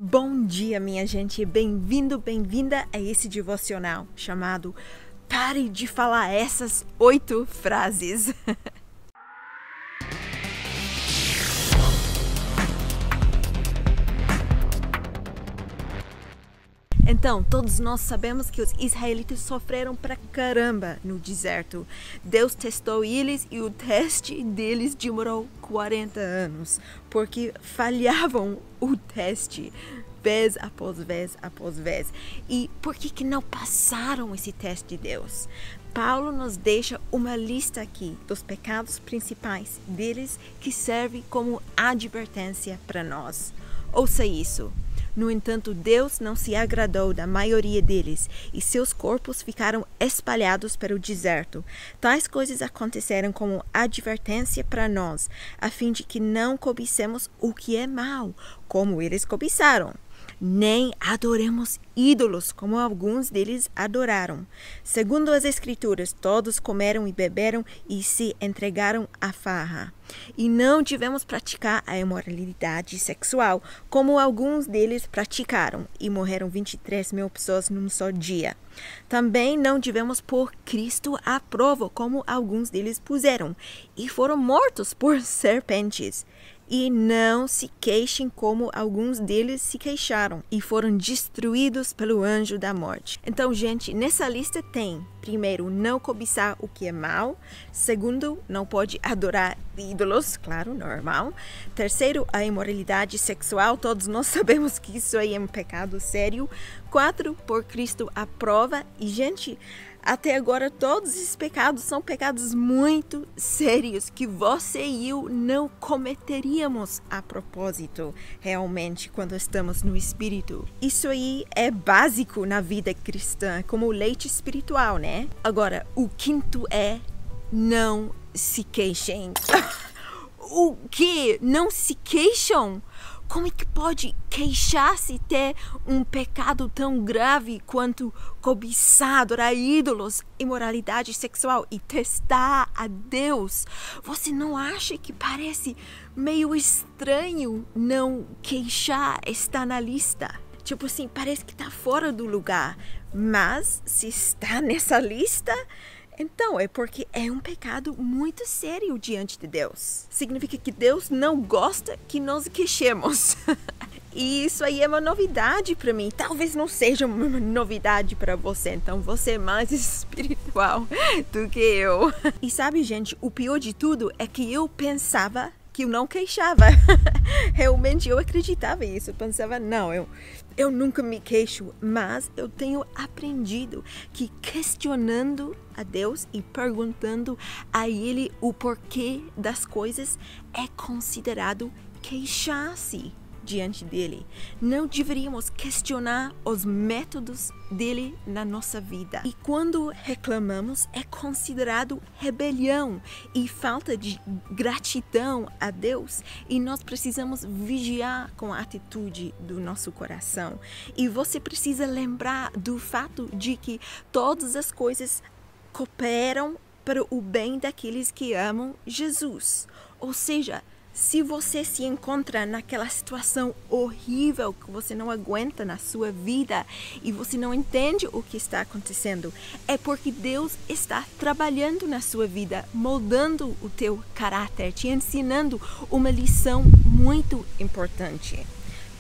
Bom dia, minha gente. Bem-vindo, bem-vinda a esse devocional chamado Pare de Falar Essas 8 Frases. Então, todos nós sabemos que os israelitas sofreram pra caramba no deserto. Deus testou eles e o teste deles demorou 40 anos, porque falhavam o teste vez após vez após vez. E por que não passaram esse teste de Deus? Paulo nos deixa uma lista aqui dos pecados principais deles que serve como advertência para nós. Ouça isso. No entanto, Deus não se agradou da maioria deles e seus corpos ficaram espalhados pelo deserto. Tais coisas aconteceram como advertência para nós, a fim de que não cobicemos o que é mal, como eles cobiçaram. Nem adoremos ídolos, como alguns deles adoraram. Segundo as Escrituras, todos comeram e beberam e se entregaram à farra. E não devemos praticar a imoralidade sexual, como alguns deles praticaram, e morreram 23 mil pessoas num só dia. Também não devemos pôr Cristo à prova, como alguns deles puseram, e foram mortos por serpentes. E não se queixem como alguns deles se queixaram e foram destruídos pelo anjo da morte. Então, gente, nessa lista tem, primeiro, não cobiçar o que é mal. Segundo, não pode adorar ídolos, claro, normal. Terceiro, a imoralidade sexual. Todos nós sabemos que isso aí é um pecado sério. 4, por Cristo à prova. E, gente, até agora todos esses pecados são pecados muito sérios que você e eu não cometeríamos a propósito realmente quando estamos no Espírito. Isso aí é básico na vida cristã, como o leite espiritual, né? Agora, o quinto é não se queixem. O quê? Não se queixam? Como é que pode queixar-se ter um pecado tão grave quanto cobiçar, adorar ídolos, imoralidade sexual e testar a Deus? Você não acha que parece meio estranho não queixar estar na lista? Tipo assim, parece que está fora do lugar. Mas se está nessa lista, então é porque é um pecado muito sério diante de Deus. Significa que Deus não gosta que nós queixemos. E isso aí é uma novidade para mim. Talvez não seja uma novidade para você. Então você é mais espiritual do que eu. E sabe, gente, o pior de tudo é que eu pensava que eu não queixava. Realmente eu acreditava nisso. Eu pensava, não, eu nunca me queixo, mas eu tenho aprendido que questionando a Deus e perguntando a Ele o porquê das coisas é considerado queixar-se diante dele. Não deveríamos questionar os métodos dele na nossa vida. E quando reclamamos, é considerado rebelião e falta de gratidão a Deus. E nós precisamos vigiar com a atitude do nosso coração. E você precisa lembrar do fato de que todas as coisas cooperam para o bem daqueles que amam Jesus. Ou seja, se você se encontra naquela situação horrível que você não aguenta na sua vida e você não entende o que está acontecendo, é porque Deus está trabalhando na sua vida, moldando o teu caráter, te ensinando uma lição muito importante.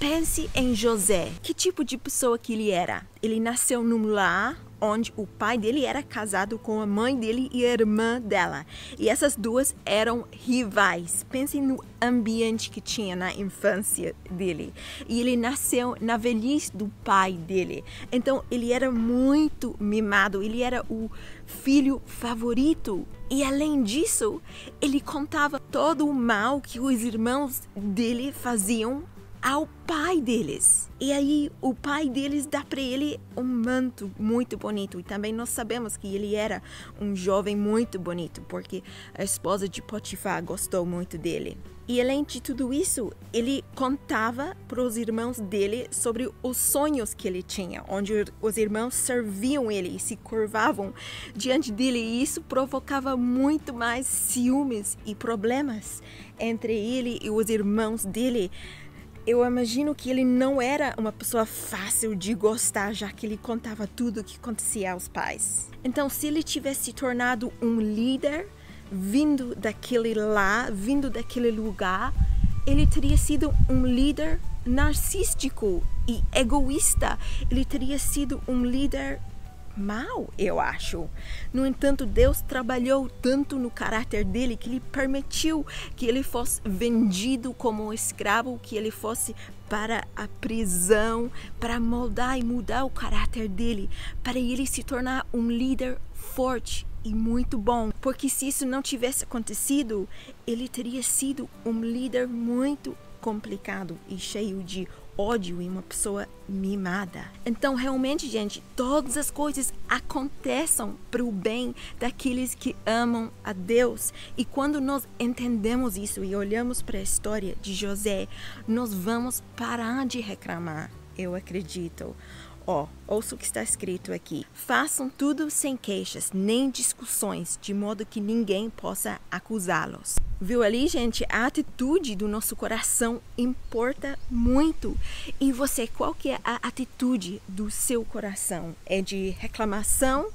Pense em José. Que tipo de pessoa que ele era? Ele nasceu num lar onde o pai dele era casado com a mãe dele e a irmã dela. E essas duas eram rivais. Pensem no ambiente que tinha na infância dele. E ele nasceu na velhice do pai dele. Então ele era muito mimado. Ele era o filho favorito. E além disso, ele contava todo o mal que os irmãos dele faziam ao pai deles. E aí o pai deles dá para ele um manto muito bonito. E também nós sabemos que ele era um jovem muito bonito, porque a esposa de Potifar gostou muito dele. E além de tudo isso, ele contava para os irmãos dele sobre os sonhos que ele tinha, onde os irmãos serviam ele e se curvavam diante dele. E isso provocava muito mais ciúmes e problemas entre ele e os irmãos dele. Eu imagino que ele não era uma pessoa fácil de gostar, já que ele contava tudo o que acontecia aos pais. Então, se ele tivesse se tornado um líder, vindo daquele lugar, ele teria sido um líder narcístico e egoísta. Ele teria sido um líder mau, eu acho. No entanto, Deus trabalhou tanto no caráter dele que ele permitiu que ele fosse vendido como um escravo, que ele fosse para a prisão, para moldar e mudar o caráter dele, para ele se tornar um líder forte e muito bom. Porque se isso não tivesse acontecido, ele teria sido um líder muito complicado e cheio de ódio e uma pessoa mimada. Então, realmente, gente, todas as coisas acontecem para o bem daqueles que amam a Deus. E quando nós entendemos isso e olhamos para a história de José, nós vamos parar de reclamar, eu acredito. Ouça o que está escrito aqui. Façam tudo sem queixas, nem discussões, de modo que ninguém possa acusá-los. Viu ali, gente? A atitude do nosso coração importa muito. E você, qual que é a atitude do seu coração? É de reclamação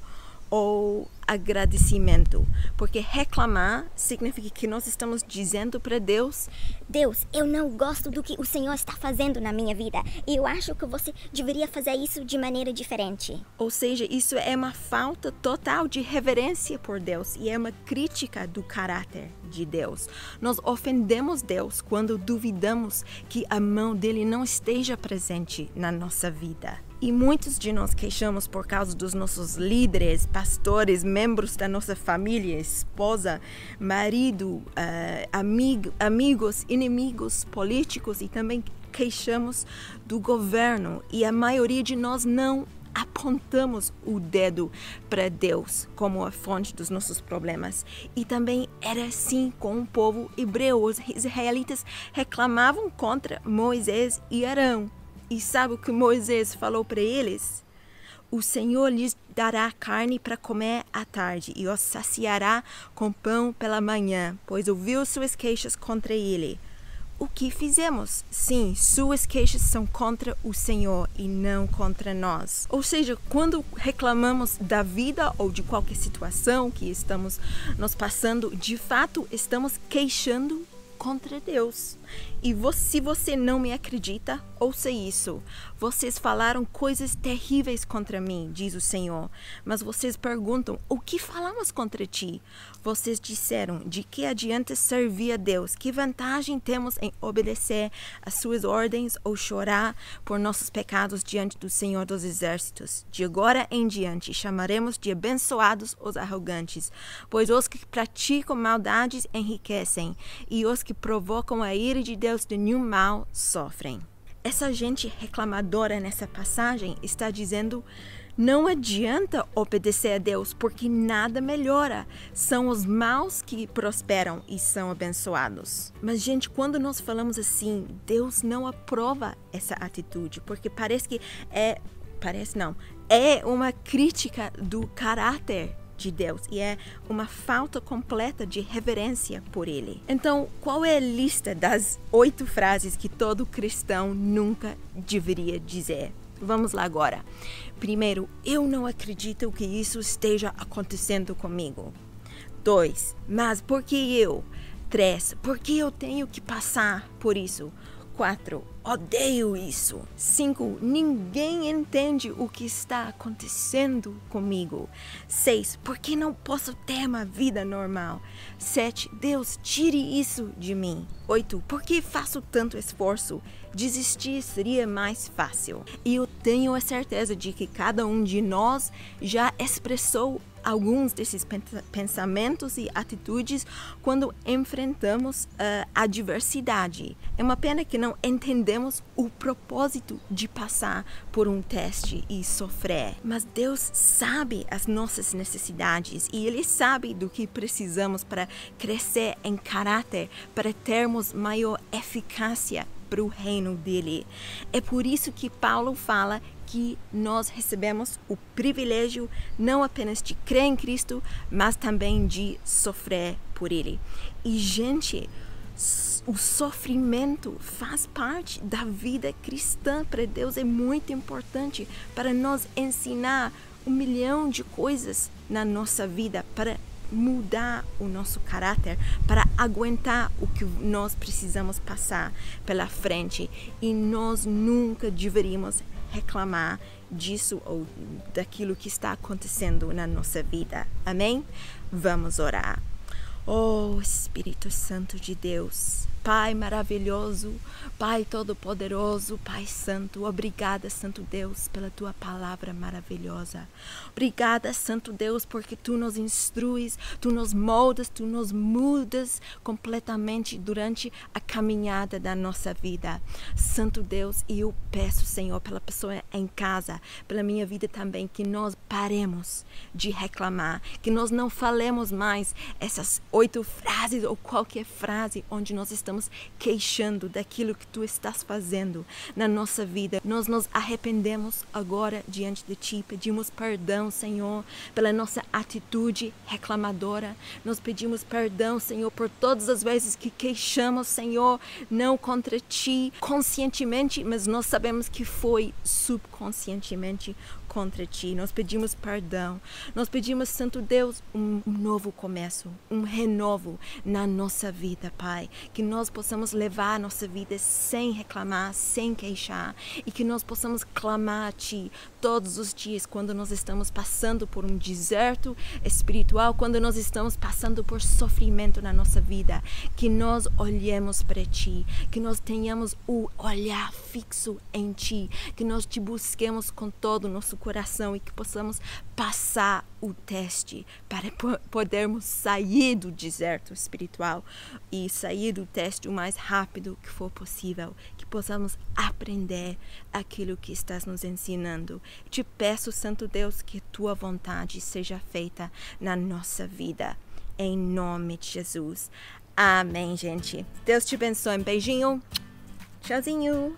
ou agradecimento? Porque reclamar significa que nós estamos dizendo para Deus: Deus, eu não gosto do que o Senhor está fazendo na minha vida e eu acho que você deveria fazer isso de maneira diferente. Ou seja, isso é uma falta total de reverência por Deus e é uma crítica do caráter de Deus. Nós ofendemos Deus quando duvidamos que a mão dele não esteja presente na nossa vida. E muitos de nós queixamos por causa dos nossos líderes, pastores, membros da nossa família, esposa, marido, amigos, inimigos políticos, e também queixamos do governo. E a maioria de nós não apontamos o dedo para Deus como a fonte dos nossos problemas. E também era assim com o povo hebreu. Os israelitas reclamavam contra Moisés e Arão. E sabe o que Moisés falou para eles? O Senhor lhes dará carne para comer à tarde e os saciará com pão pela manhã, pois ouviu suas queixas contra ele. O que fizemos? Sim, suas queixas são contra o Senhor e não contra nós. Ou seja, quando reclamamos da vida ou de qualquer situação que estamos nos passando, de fato estamos queixando contra Deus. E se você não me acredita, ouça isso. Vocês falaram coisas terríveis contra mim, diz o Senhor. Mas vocês perguntam, o que falamos contra ti? Vocês disseram, de que adianta servir a Deus? Que vantagem temos em obedecer às suas ordens ou chorar por nossos pecados diante do Senhor dos Exércitos? De agora em diante, chamaremos de abençoados os arrogantes, pois os que praticam maldades enriquecem, e os que provocam a ira de Deus de nenhum mal sofrem. Essa gente reclamadora nessa passagem está dizendo: não adianta obedecer a Deus porque nada melhora. São os maus que prosperam e são abençoados. Mas, gente, quando nós falamos assim, Deus não aprova essa atitude, porque é uma crítica do caráter de Deus e é uma falta completa de reverência por Ele. Então, qual é a lista das 8 frases que todo cristão nunca deveria dizer? Vamos lá agora. Primeiro, eu não acredito que isso esteja acontecendo comigo. 2, mas por que eu? 3, por que eu tenho que passar por isso? 4, odeio isso. 5, ninguém entende o que está acontecendo comigo. 6, por que não posso ter uma vida normal? 7, Deus, tire isso de mim. 8, por que faço tanto esforço? Desistir seria mais fácil. E eu tenho a certeza de que cada um de nós já expressou alguns desses pensamentos e atitudes quando enfrentamos a adversidade. É uma pena que não entendemos o propósito de passar por um teste e sofrer. Mas Deus sabe as nossas necessidades e Ele sabe do que precisamos para crescer em caráter, para termos maior eficácia para o reino dele. É por isso que Paulo fala que nós recebemos o privilégio não apenas de crer em Cristo, mas também de sofrer por Ele. E, gente, o sofrimento faz parte da vida cristã. Para Deus é muito importante para nos ensinar 1 milhão de coisas na nossa vida, para mudar o nosso caráter, para aguentar o que nós precisamos passar pela frente. E nós nunca deveríamos reclamar disso ou daquilo que está acontecendo na nossa vida. Amém? Vamos orar. Oh, Espírito Santo de Deus, Pai maravilhoso, Pai todo-poderoso, Pai santo, obrigada, Santo Deus, pela tua palavra maravilhosa. Obrigada, Santo Deus, porque tu nos instruis, tu nos moldas, tu nos mudas completamente durante a caminhada da nossa vida. Santo Deus, e eu peço, Senhor, pela pessoa em casa, pela minha vida também, que nós paremos de reclamar, que nós não falemos mais essas 8 frases ou qualquer frase onde nós estamos queixando daquilo que tu estás fazendo na nossa vida. Nós nos arrependemos agora diante de ti, pedimos perdão, Senhor, pela nossa atitude reclamadora. Nós pedimos perdão, Senhor, por todas as vezes que queixamos, Senhor, não contra ti conscientemente, mas nós sabemos que foi subconscientemente contra ti. Nós pedimos perdão. Nós pedimos, Santo Deus, um novo começo, um renovo na nossa vida, Pai. Que nós possamos levar a nossa vida sem reclamar, sem queixar, e que nós possamos clamar a ti todos os dias quando nós estamos passando por um deserto espiritual, quando nós estamos passando por sofrimento na nossa vida. Que nós olhemos para ti, que nós tenhamos o olhar fixo em ti, que nós te busquemos com todo o nosso coração e que possamos passar o teste para podermos sair do deserto espiritual e sair do teste o mais rápido que for possível, que possamos aprender aquilo que estás nos ensinando. Te peço, Santo Deus, que tua vontade seja feita na nossa vida, em nome de Jesus. Amém, gente. Deus te abençoe. Um beijinho. Tchauzinho.